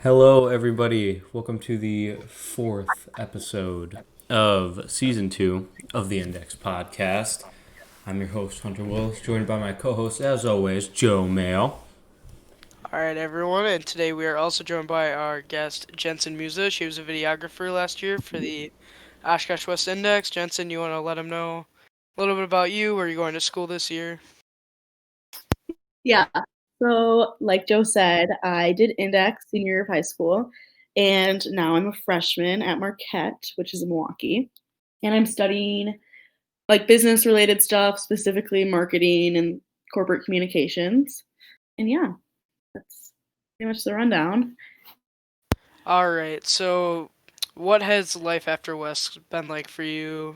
Hello, everybody. Welcome to the fourth episode of season two of the Index Podcast. I'm your host, Hunter Willis, joined by my co host, as always, Joe Mayo. All right, everyone, and today we are also joined by our guest Jensen Muza. She was a videographer last year for the Oshkosh West Index. Jensen, you want to let them know a little bit about you? Where are you going to school this year? Yeah. So, like Joe said, I did Index senior year of high school, and now I'm a freshman at Marquette, which is in Milwaukee. And I'm studying like business related stuff, specifically marketing and corporate communications. And yeah, that's pretty much the rundown. All right, so what has life after West been like for you,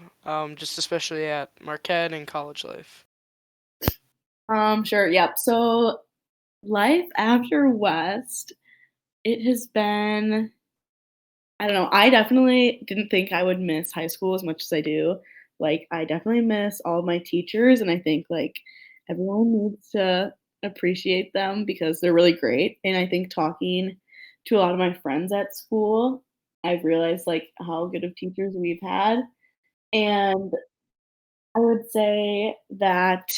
just especially at Marquette and college life? Sure. Yep. So, life after West, it has been, I don't know. I definitely didn't think I would miss high school as much as I do. Like, I definitely miss all of my teachers, and I think, like, everyone needs to appreciate them because they're really great, and I think talking to a lot of my friends at school, I've realized, like, how good of teachers we've had, and I would say that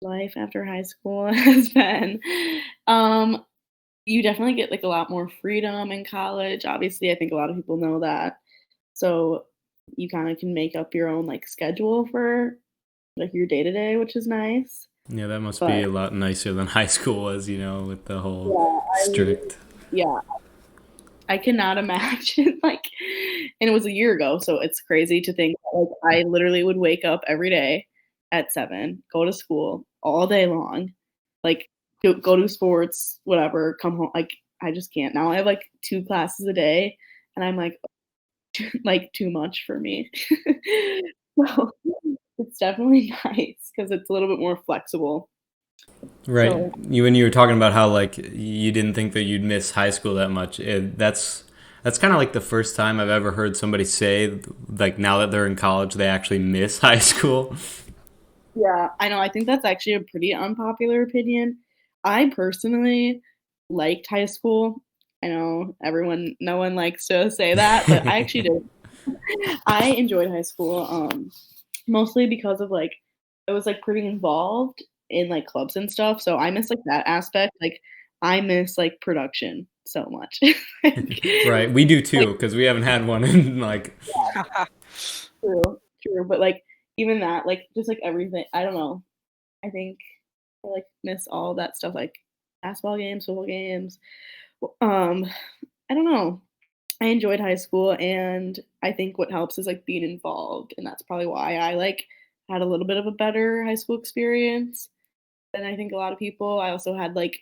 life after high school has been, um, you definitely get, like, a lot more freedom in college. Obviously, I think a lot of people know that. So, you kinda can make up your own, like, schedule for, like, your day to day, which is nice. Yeah, that must be But, a lot nicer than high school was, with the whole yeah, strict. yeah, I cannot imagine, like, and it was a year ago, so it's crazy to think that, like, I literally would wake up every day at 7, go to school all day long, like, go do sports, whatever, come home, like, I just can't. Now I have, like, 2 classes a day, and I'm like, too much for me. So, it's definitely nice because it's a little bit more flexible. Right. So, When you were talking about how like you didn't think that you'd miss high school that much, that's kind of like the first time I've ever heard somebody say like now that they're in college they actually miss high school. yeah, I know, I think that's actually a pretty unpopular opinion. I personally liked high school. I know no one likes to say that, but I actually did. I enjoyed high school, mostly because of, like, I was, like, pretty involved in, like, clubs and stuff, so I miss, like, that aspect, like, I miss, like, production so much. Right. We do Like too because we haven't had one in like. true, true, but, like, even that, like, just, like, everything I don't know. I think I, like, miss all that stuff, like, basketball games, football games. Um, I don't know. I enjoyed high school, and I think what helps is, like, being involved, and that's probably why I, like, had a little bit of a better high school experience than I think a lot of people. I also had, like,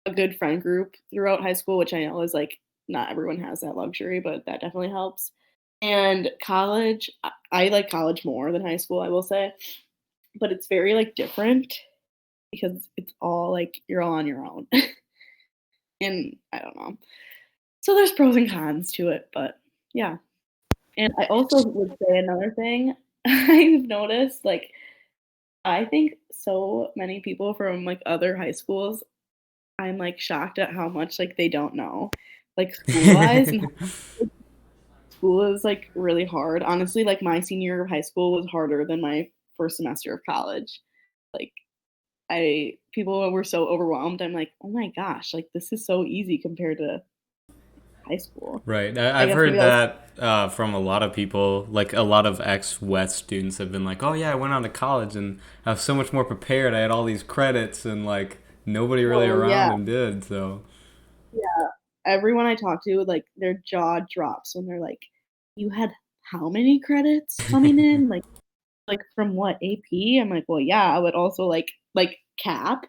a good friend group throughout high school, which I know is, like, not everyone has that luxury, but that definitely helps. And college, I like college more than high school, I will say, but it's very, like, different because it's all, like, you're all on your own, and I don't know. So there's pros and cons to it, but yeah. And I also would say another thing I've noticed, like, I think so many people from, like, other high schools, I'm, like, shocked at how much, like, they don't know, like, school-wise, and school is, like, really hard. Honestly, like, my senior year of high school was harder than my first semester of college. Like, I people were so overwhelmed, I'm like, "Oh my gosh, like, this is so easy compared to high school." Right. I I've guess maybe heard that was that from a lot of people. Like a lot of ex-West students have been like, "Oh yeah, I went on to college and I was so much more prepared. I had all these credits and like nobody really oh, around yeah. and did." So Yeah. Everyone I talk to, like, their jaw drops when they're like, "You had how many credits coming in? Like, from what, AP?" I'm like, "Well, yeah, I would also CAP,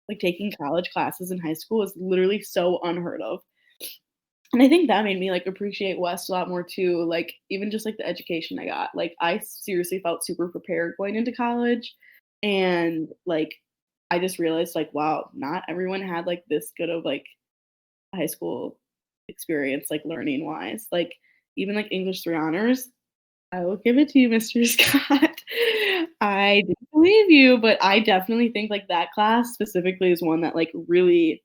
like, taking college classes in high school is literally so unheard of." And I think that made me, like, appreciate West a lot more too, like, even just, like, the education I got. Like, I seriously felt super prepared going into college, and, like, I just realized, like, wow, not everyone had, like, this good of, like, high school experience, like, learning wise. Like, even, like, English 3 honors, I will give it to you, Mr. Scott. I didn't believe you, but I definitely think, like, that class specifically is one that, like, really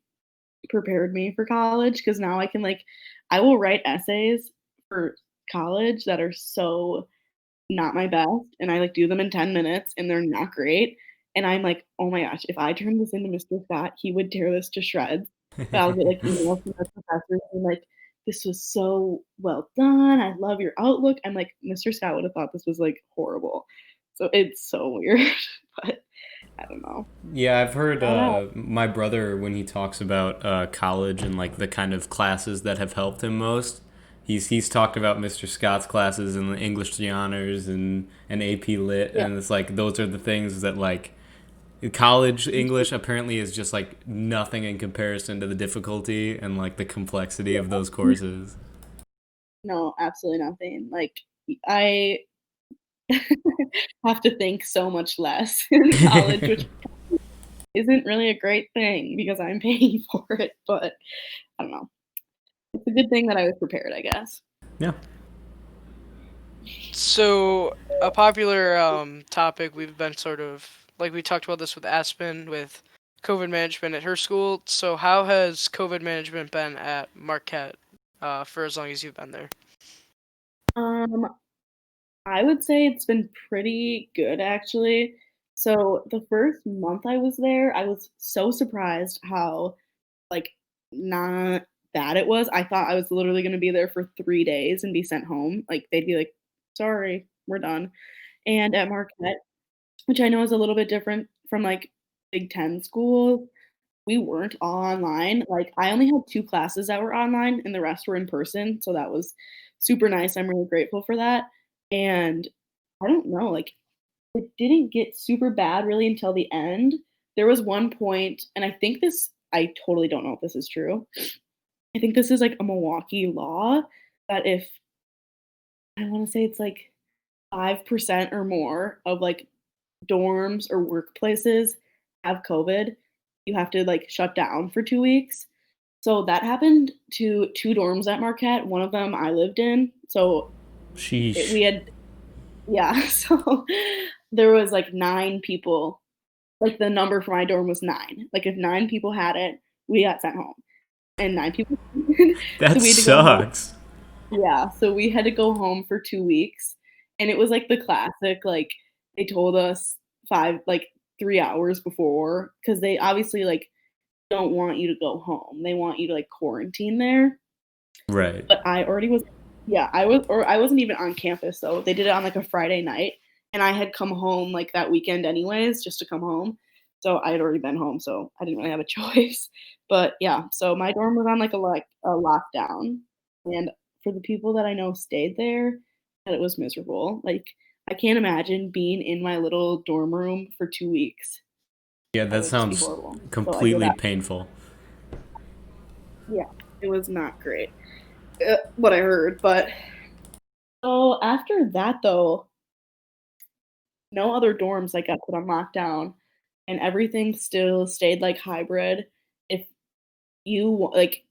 prepared me for college because now I can like I will write essays for college that are so not my best, and I like do them in 10 minutes and they're not great. And I'm like, oh my gosh, if I turn this into Mr. Scott, he would tear this to shreds. But I'll get like emails from my professors and like, this was so well done. I love your outlook. I'm like, Mr. Scott would have thought this was like horrible. So it's so weird, but I don't know. Yeah, I've heard Shout my brother when he talks about college and like the kind of classes that have helped him most. He's talked about Mr. Scott's classes and the English to honors and AP Lit, Yeah. and it's like those are the things that like college English apparently is just like nothing in comparison to the difficulty and like the complexity of those courses. No, absolutely nothing. Like I have to think so much less in college, which isn't really a great thing because I'm paying for it, but I don't know. It's a good thing that I was prepared, I guess. Yeah. So a popular topic we've been sort of like we talked about this with Aspen with COVID management at her school. So how has COVID management been at Marquette for as long as you've been there? Um, I would say it's been pretty good actually. So the first month I was there, I was so surprised how like not bad it was. I thought I was literally gonna be there for 3 days and be sent home. Like they'd be like, sorry, we're done. And at Marquette, which I know is a little bit different from like Big Ten schools, we weren't all online. Like, I only had 2 classes that were online and the rest were in person, so that was super nice. I'm really grateful for that. And I don't know, like, it didn't get super bad really until the end. There was one point, and I totally don't know if this is true. I think this is like a Milwaukee law that if I wanna say it's like 5% or more of like dorms or workplaces have COVID, you have to like shut down for 2 weeks. So that happened to 2 dorms at Marquette. One of them I lived in. So Sheesh. we had, yeah, so there was like 9 people. Like the number for my dorm was 9. Like if 9 people had it, we got sent home. And 9 people That so we had to go home. sucks. Yeah, so we had to go home for 2 weeks, and it was, like, the classic, like, they told us 3 hours before, because they obviously, like, don't want you to go home, they want you to, like, quarantine there, Right. but I already was yeah, I wasn't even on campus, though, they did it on, like, a Friday night, and I had come home, like, that weekend anyways, just to come home, so I had already been home, so I didn't really have a choice, but, yeah, so my dorm was on, a lockdown, and for the people that I know stayed there, that it was miserable, like, I can't imagine being in my little dorm room for 2 weeks. Yeah, That that would just be sounds horrible, so I hear completely that. painful. Yeah, it was not great, what I heard, but so after that, though, no other dorms, like, got put on lockdown, and everything still stayed, like, hybrid. If you wa like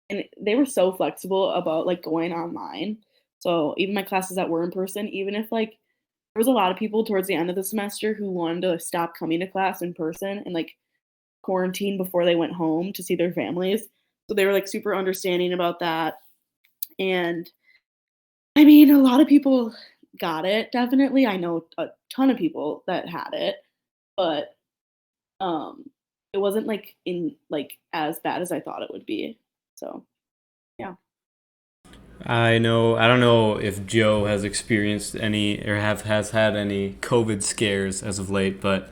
and they were so flexible about, like, going online. So, even my classes that were in person, even if, like there was a lot of people towards the end of the semester who wanted to stop coming to class in person and, like, quarantine before they went home to see their families. So, they were, like, super understanding about that, and I mean, a lot of people got it, definitely. I know a ton of people that had it, but, um, it wasn't, as bad as I thought it would be. So, yeah. I know. I don't know if Joe has experienced any or has had any COVID scares as of late, but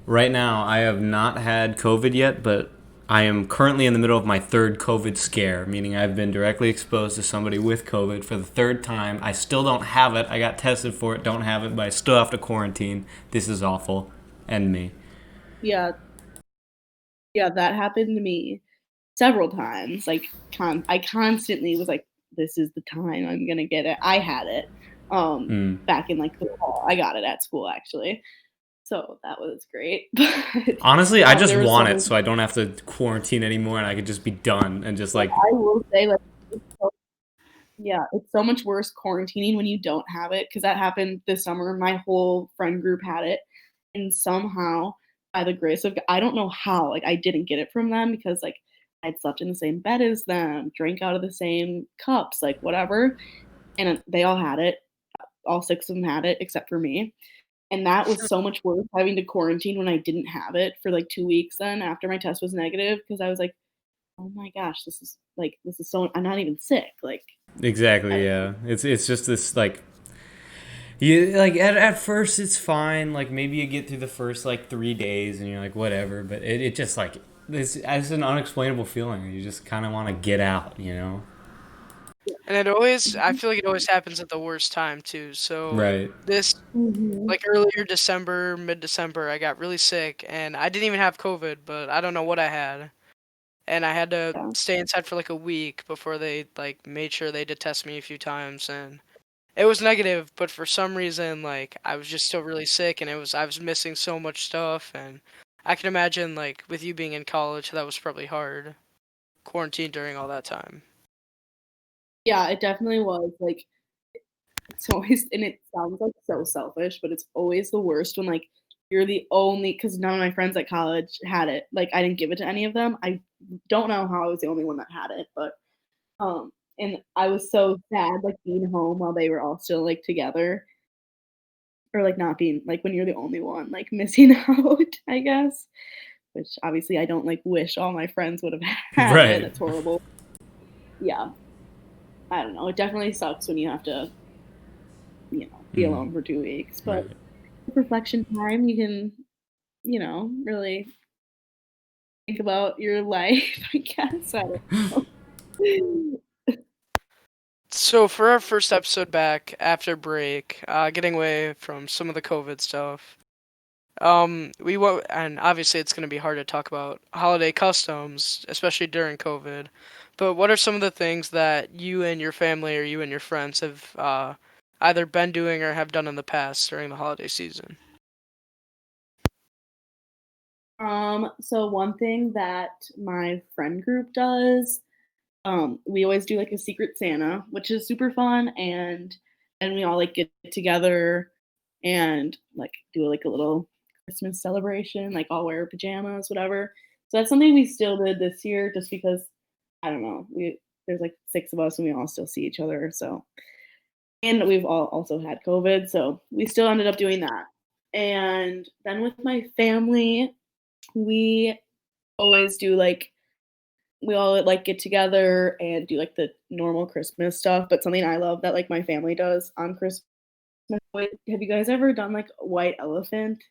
right now I have not had COVID yet, but I am currently in the middle of my third COVID scare, meaning I've been directly exposed to somebody with COVID for the third time. I still don't have it. I got tested for it, don't have it, but I still have to quarantine. This is awful. And me. Yeah, yeah, that happened to me several times, like, I constantly was like, "This is the time I'm gonna get it." I had it, Mm. back in, like, the fall. I got it at school, actually, so that was great, but, Honestly, I just there was so want it many so I don't have to quarantine anymore and I could just be done and just like, I will say, like, it's so yeah, it's so much worse quarantining when you don't have it, because that happened this summer. My whole friend group had it, and somehow, by the grace of I don't know how, like, I didn't get it from them because, like, I'd slept in the same bed as them, drank out of the same cups, like whatever. And they all had it. All 6 of them had it except for me. And that was so much worse having to quarantine when I didn't have it for like 2 weeks then after my test was negative because I was like, "Oh my gosh, this is so I'm not even sick." Like, I Exactly. don't know. Yeah. It's just this like you like at first it's fine. Like maybe you get through the first like 3 days and you're like whatever, but it just like it's an unexplainable feeling. You just kind of want to get out, you know? And I feel like it always happens at the worst time too. So Right. this, Mhm. like earlier December, mid-December, I got really sick and I didn't even have COVID, but I don't know what I had. And I had to Yeah. stay inside for like a week before they like made sure they did test me a few times and it was negative, but for some reason like I was just still really sick and I was missing so much stuff and I can imagine like with you being in college that was probably hard quarantine during all that time. Yeah, it definitely was, like, it's always and it sounds, like, so selfish, but it's always the worst when, like, you're the only because none of my friends at college had it, like, I didn't give it to any of them. I don't know how I was the only one that had it, but, and I was so sad, like, being home while they were all still, like, together or, like, not being like, when you're the only one, like, missing out, I guess, which obviously I don't, like, wish all my friends would have had it, Right. that's horrible. Yeah, I don't know, it definitely sucks when you have to, be Mm, alone for 2 weeks, but right. reflection time, you can, really think about your life, I guess, I don't know. So for our first episode back after break, getting away from some of the COVID stuff, we won't, and obviously it's going to be hard to talk about holiday customs, especially during COVID. But what are some of the things that you and your family or you and your friends have either been doing or have done in the past during the holiday season? So one thing that my friend group does, we always do, like, a secret Santa, which is super fun, and we all, like, get together and, like, do, like, a little Christmas celebration, like, all wear pajamas, whatever. So that's something we still did this year just because, I don't know, there's, like, 6 of us and we all still see each other, so and we've all also had COVID, so we still ended up doing that. And then with my family, we always do, like we all, like, get together and do, like, the normal Christmas stuff, but something I love that, like, my family does on Christmas have you guys ever done, like, a white elephant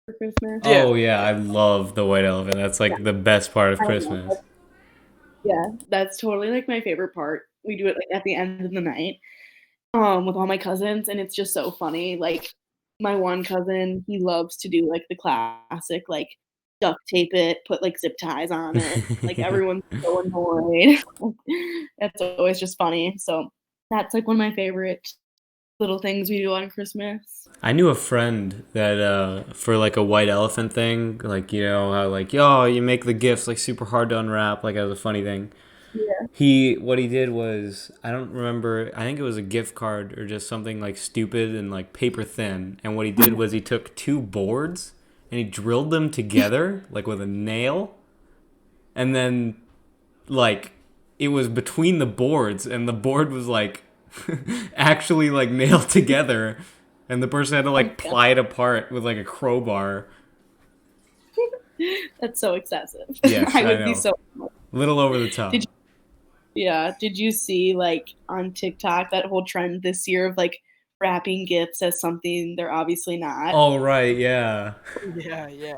for Christmas? Yeah. Oh yeah, I love the white elephant. That's Yeah, like the best part of I don't know, Christmas. yeah, that's totally, like, my favorite part. We do it, like, at the end of the night, with all my cousins, and it's just so funny, like, my one cousin, he loves to do, like, the classic, like, duct tape it, put, like, zip ties on it, like, everyone's so annoyed. It's always just funny, so that's, like, one of my favorite little things we do on Christmas. I knew a friend that for like a white elephant thing, like you know how like yo you make the gifts like super hard to unwrap, like as a funny thing. Yeah. He what he did was I don't remember. I think it was a gift card or just something like stupid and like paper thin. And what he did was he took two boards and he drilled them together like with a nail, and then like it was between the boards and the board was like actually like nailed together, and the person had to Oh my like god. pry it apart with like a crowbar. That's so excessive. Yes, I I would be know. so Little over the Did top. did you see, like, on TikTok, that whole trend this year of, like, wrapping gifts as something they're obviously not? Oh right, yeah. Yeah, yeah.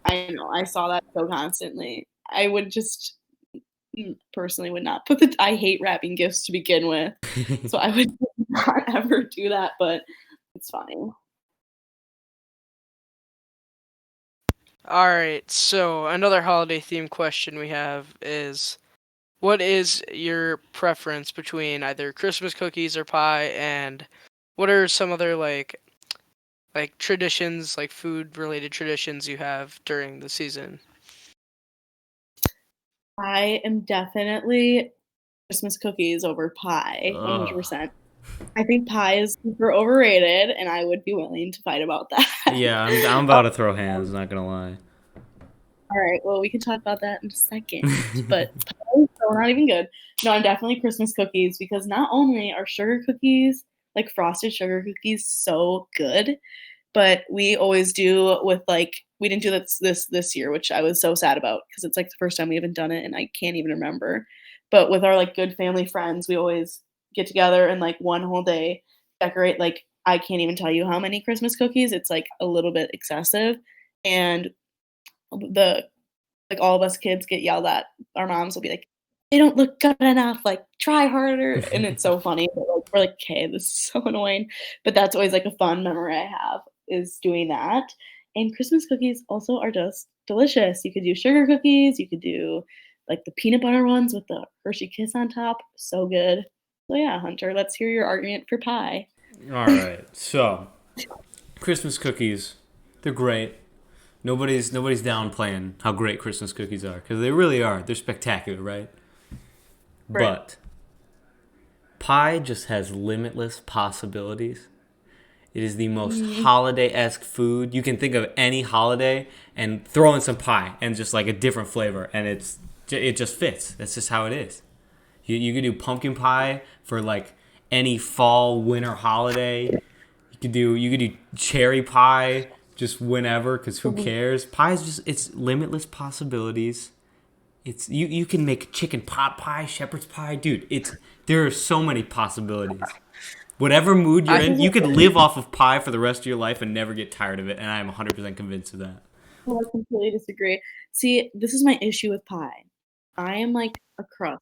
I know, I saw that so constantly. I would just personally would not put the I hate wrapping gifts to begin with, so I would not ever do that, but it's funny. All right. So another holiday theme question we have is, what is your preference between either Christmas cookies or pie, and what are some other like traditions, like food related traditions you have during the season? I am definitely Christmas cookies over pie, Ugh. 100%. I think pie is super overrated, and I would be willing to fight about that. Yeah, I'm about to throw hands. Not gonna lie. All right, well, we can talk about that in a second, but pie, so not even good. No, I'm definitely Christmas cookies because not only are sugar cookies, like frosted sugar cookies, so good, but we always do with like we didn't do this year, which I was so sad about because it's like the first time we haven't done it and I can't even remember. But with our like good family friends, we always get together and like one whole day decorate like I can't even tell you how many Christmas cookies. It's like a little bit excessive. And the like all of us kids get yelled at. Our moms will be like, "They don't look good enough. Like, try harder." And it's so funny. But like, we're like, "Okay, this is so annoying." But that's always like a fun memory I have is doing that. And Christmas cookies also are just delicious. You could do sugar cookies. You could do like the peanut butter ones with the Hershey Kiss on top. So good. So yeah, Hunter, let's hear your argument for pie. All right. So, Christmas cookies, they're great. Nobody's downplaying how great Christmas cookies are because they really are. They're spectacular, right? Right. But pie just has limitless possibilities. It is the most holiday-esque food. You can think of any holiday and throw in some pie and just like a different flavor, and it just fits. That's just how it is. You could do pumpkin pie for like any fall, winter holiday. You could do cherry pie just whenever, because who cares? Pie is just it's limitless possibilities. It's you can make chicken pot pie, shepherd's pie, dude. There are so many possibilities. Whatever mood you're in, you could live off of pie for the rest of your life and never get tired of it. And I am 100% convinced of that. Well, I completely disagree. See, this is my issue with pie. I am like a crust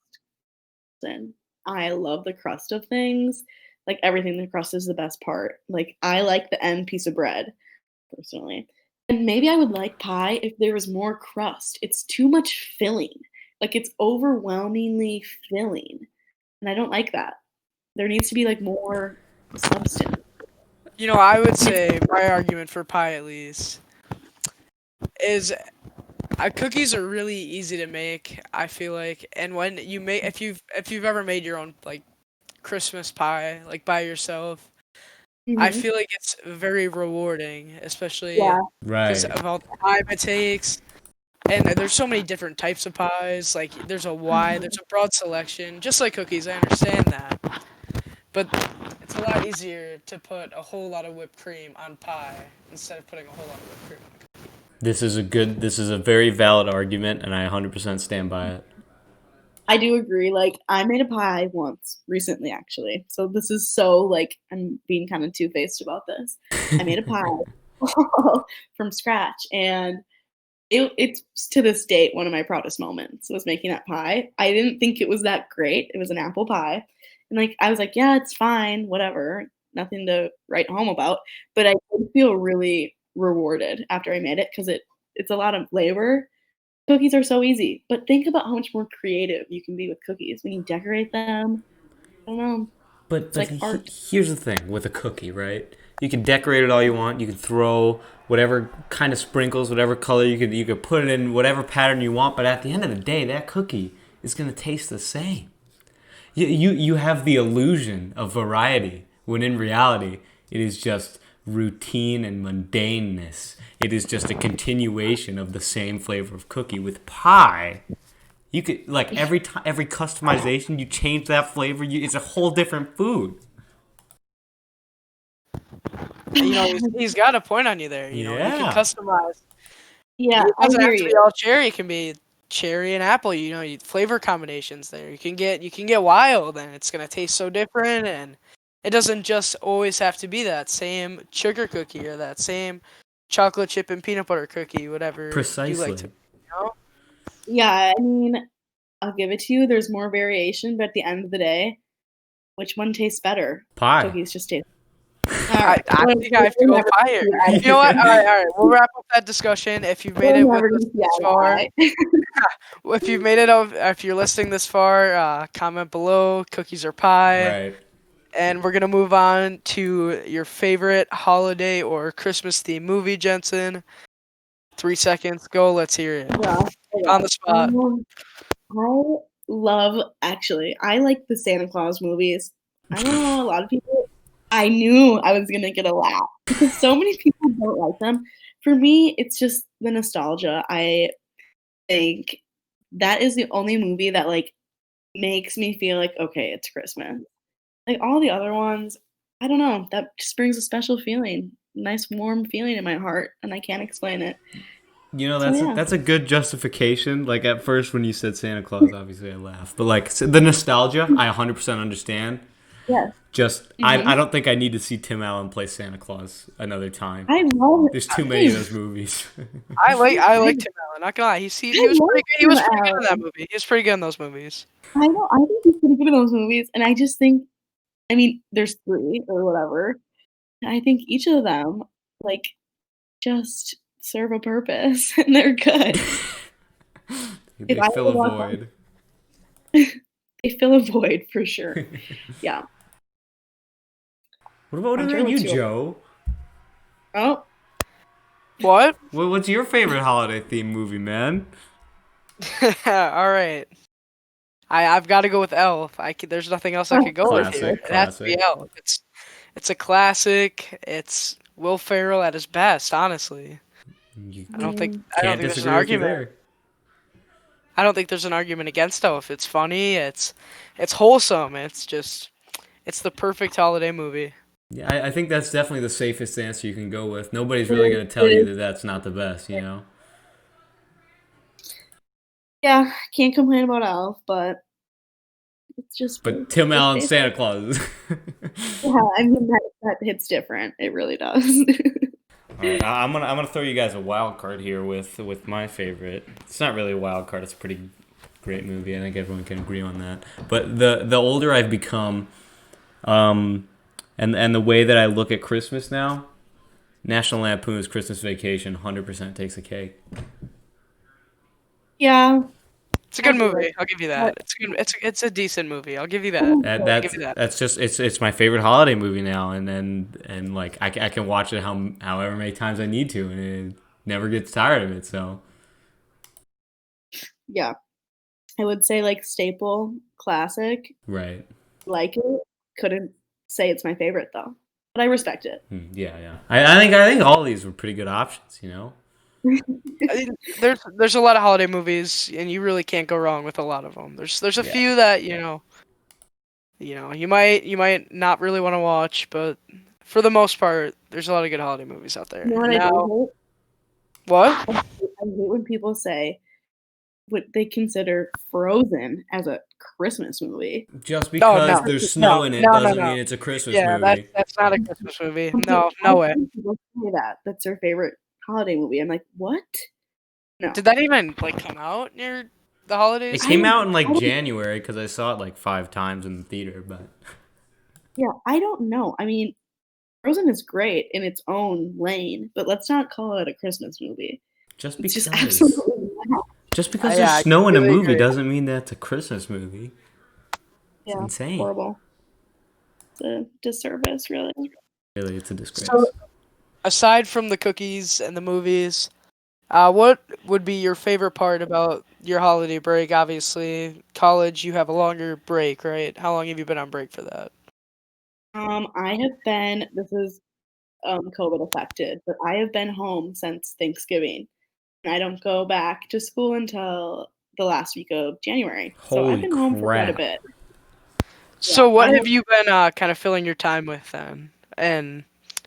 person. I love the crust of things. Like everything, the crust is the best part. Like I like the end piece of bread, personally. And maybe I would like pie if there was more crust. It's too much filling. Like it's overwhelmingly filling. And I don't like that. There needs to be like more substance. You know, I would say my argument for pie at least is cookies are really easy to make. I feel like, and when you make, if you've ever made your own like Christmas pie like by yourself, I feel like it's very rewarding, especially because Right. of all the time it takes. And there's so many different types of pies. Like there's a broad selection, just like cookies. I understand that, but it's a lot easier to put a whole lot of whipped cream on pie instead of putting a whole lot of whipped cream on cookies. This is a very valid argument, and I 100% stand by it. I do agree. Like, I made a pie once recently, actually. So this is so like I'm being kind of two-faced about this. I made a pie from scratch, and it's to this date one of my proudest moments was making that pie. I didn't think it was that great. It was an apple pie, and like I was like, yeah, it's fine, whatever, nothing to write home about. But I did feel really rewarded after I made it because it's a lot of labor. Cookies are so easy, but think about how much more creative you can be with cookies when you decorate them. I don't know. But It's like art. here's the thing with a cookie, right? You can decorate it all you want. You can throw whatever kind of sprinkles, whatever color you could put it in whatever pattern you want. But at the end of the day, that cookie is gonna taste the same. You have the illusion of variety when in reality it is just routine and mundaneness. It is just a continuation of the same flavor of cookie. With pie, you could like every customization you change that flavor. It's a whole different food. You know, he's got a point on you there. You know, you can Yeah. customize. Yeah, It I doesn't hear have to be you. all cherry. It can be cherry and apple. You know, flavor combinations there. You can get wild, and it's gonna taste so different. And it doesn't just always have to be that same sugar cookie or that same chocolate chip and peanut butter cookie, whatever you like to. Precisely. You know? Yeah, I mean, I'll give it to you. There's more variation, but at the end of the day, which one tastes better? Pie. Cookies just taste. I think I have to go higher. You know what? All right. We'll wrap up that discussion. If you've made it with us this far, if you're listening this far, comment below. Cookies or pie. Right. And we're gonna move on to your favorite holiday or Christmas themed movie, Jensen. 3 seconds, go. Let's hear it. Yeah. On the spot. I like the Santa Claus movies. I don't know, a lot of people, I knew I was going to get a laugh because so many people don't like them. For me, it's just the nostalgia. think that is the only movie that like makes me feel like okay, it's Christmas. Like all the other ones, I don't know, that just brings a special feeling, nice warm feeling in my heart, and I can't explain it. You know, So yeah. that's a good justification. Like at first when you said Santa Claus, obviously I laughed, but like the nostalgia, I 100% understand. Yes. Just I Mhm. don't think I need to see Tim Allen play Santa Claus another time. I love There's too many of it. those movies. I I like Tim Allen. Not gonna lie, I he was love pretty good. He Tim was pretty good in that Allen. movie. He was pretty good in those movies. I know, I think he's pretty good in those movies, and I just think I mean, there's 3 or whatever, and I think each of them, like, just serve a purpose, and they're good. If They I fill ever a watch them, void. they fill a void for sure. Yeah. What Hunter, about you, what's yours? Joe? Oh, What? What's your favorite holiday theme movie, man? All right. I've got to go with Elf. There's nothing else I could go with here. Classic, It has to be classic. Elf. It's a classic. It's Will Ferrell at his best, honestly. You mm, I don't can't think there's an disagree with you argument. there. I don't think there's an argument against Elf. It's funny. It's wholesome. It's the perfect holiday movie. Yeah, I think that's definitely the safest answer you can go with. Nobody's it really is going to it tell you is that that's not the best, you know? yeah, can't complain about Elf, but it's just But Tim it's Allen's Santa basic. Claus. Yeah, I mean, that hits different. It really does. All right, I'm gonna throw you guys a wild card here with my favorite. It's not really a wild card. It's a pretty great movie. I think everyone can agree on that. But the older I've become, um, and the way that I look at Christmas now, National Lampoon's Christmas Vacation 100% takes a cake. Yeah, It's a I good do like movie. I'll give you that. that. It's a decent movie. I'll give you that. Oh, That I'll give that's you that. that's just it's my favorite holiday movie now, and like I can watch it however many times I need to, and it never gets tired of it. So yeah, I would say, like, staple, classic, right. like it. Couldn't say it's my favorite, though, but I respect it. Yeah, yeah. I think all of these were pretty good options. You know. I mean, there's a lot of holiday movies, and you really can't go wrong with a lot of them. There's a Yeah. few that you might not really want to watch, but for the most part, there's a lot of good holiday movies out there. You know what And I now, do what? hate? I hate when people say what they consider Frozen as a Christmas movie. Just Oh because no, there's no, snow in it no, no, doesn't no. mean it's a Christmas Yeah, that's movie. that's not a Christmas movie. Some No, I've no way. seen people say that. That's their favorite holiday movie. I'm like, "What? No." Did that even like come out near the It holidays? I came don't out in I like don't January because I saw it like 5 times in the theater, but yeah, I don't know. I mean, Frozen is great in its own lane, but let's not call it a Christmas movie. just It's just because absolutely not. just because there's Yeah, I snow in a completely movie agree. doesn't mean that it's a Christmas movie. It's Yeah, insane. horrible. It's a disservice, really. Really, it's a So, disgrace. aside from the cookies and the movies, what would be your favorite part about your holiday break? Obviously, college, you have a longer break, right? How long have you been on break for that? I have been this is, COVID affected, but I have been home since Thanksgiving, and I don't go back to school until the last week of January, so I've Holy been home for quite a crap. bit. Yeah, So, what I have you been kind of filling your time with then, and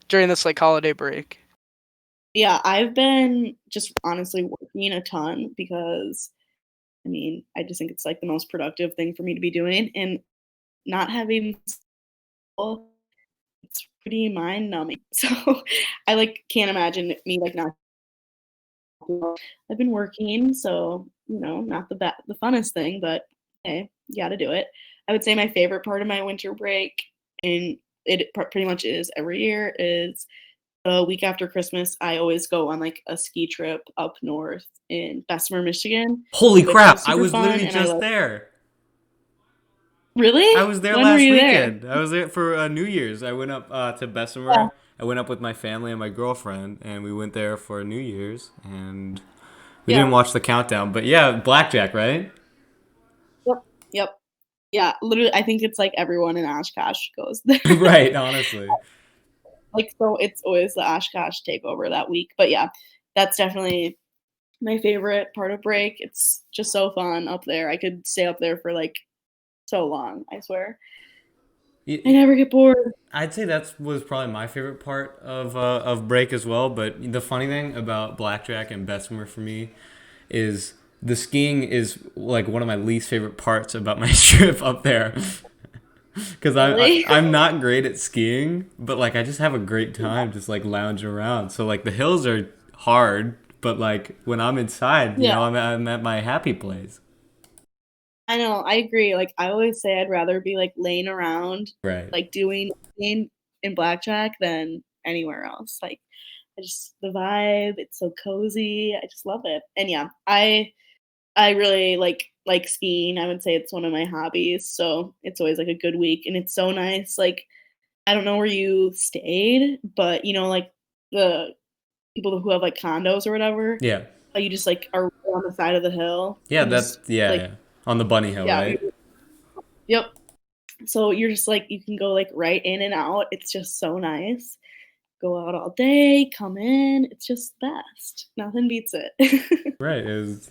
during this like holiday break? yeah, I've been just honestly working a ton because, I mean, I just think it's, like, the most productive thing for me to be doing, and not having school, it's pretty mind numbing. So, I, like, can't imagine me, like, not I've been working, so, not the funnest thing, but hey, you gotta do it. I would say my favorite part of my winter break, and it pretty much is every year, is the week after Christmas. I always go on, like, a ski trip up north in Bessemer, Michigan, Holy which crap, is I super was fun, literally and I just love there. I Really? was there When were last you there? weekend. I was there for New Year's. I went up to Yeah. Bessemer. I went up with my family and my girlfriend, and we went there for New Year's, and we Yeah. didn't watch the countdown. But yeah, blackjack, right? Yep. Yep. Yeah, literally, I think it's, like, everyone in Oshkosh goes there. Right, honestly. Like, so it's always the Oshkosh takeover that week, but yeah, that's definitely my favorite part of break. It's just so fun up there. I could stay up there for like so long, I swear. I never get bored. I'd say that was probably my favorite part of break as well. But the funny thing about blackjack and Bessemer for me is the skiing is like one of my least favorite parts about my trip up there. Because Really? I'm not great at skiing, but like I just have a great time just like lounging around. So like the hills are hard, but like when I'm inside, Yeah. I'm at my happy place. I know, I agree. Like I always say I'd rather be like laying around, Right. like doing nothing in blackjack than anywhere else. Like I just the vibe, it's so cozy. I just love it. And yeah, I really like skiing. I would say it's one of my hobbies. So it's always like a good week and it's so nice. Like I don't know where you stayed, but like the people who have like condos or whatever, Yeah. you just like are on the side of the hill Yeah, and that's just yeah, like yeah. On the bunny hill, yeah, right? yep. So you're just like you can go like right in and out. It's just so nice. Go out all day, come in. It's just the best. Nothing beats it. Right. It's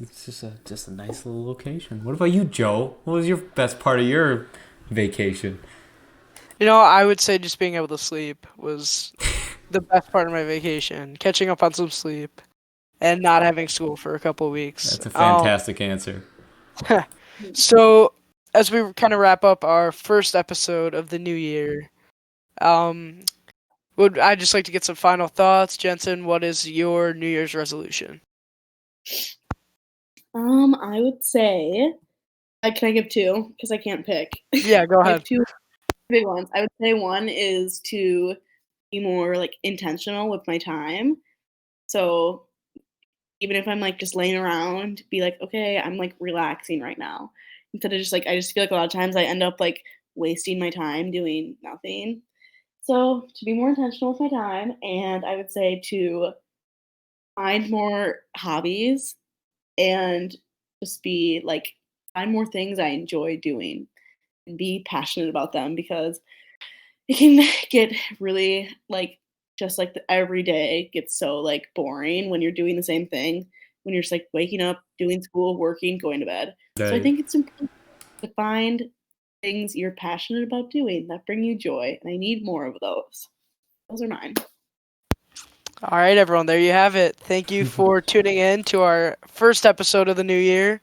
just a nice little location. What about you, Joe? What was your best part of your vacation? I would say just being able to sleep was the best part of my vacation. Catching up on some sleep and not having school for a couple of weeks. That's a fantastic answer. So, as we kind of wrap up our first episode of the new year, um, would I just like to get some final thoughts, Jensen? What is your New Year's resolution? I would say, can I give two? Because I can't pick. Yeah, go I have ahead. two big ones. I would say one is to be more like intentional with my time. So even if I'm like just laying around, be like, okay, I'm like relaxing right now. Instead of just like, I just feel like a lot of times I end up like wasting my time doing nothing. So to be more intentional with my time, and I would say to find more hobbies and just be like, find more things I enjoy doing and be passionate about them because it can get really like just like every day gets so like boring when you're doing the same thing when you're just like waking up doing school working going to bed, so I Right. think it's important to find things you're passionate about doing that bring you joy, and I need more of those are mine. All right, everyone, there you have it. Thank you for tuning in to our first episode of the new year,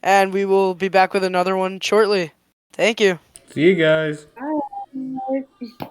and we will be back with another one shortly. Thank you. See you guys. Bye.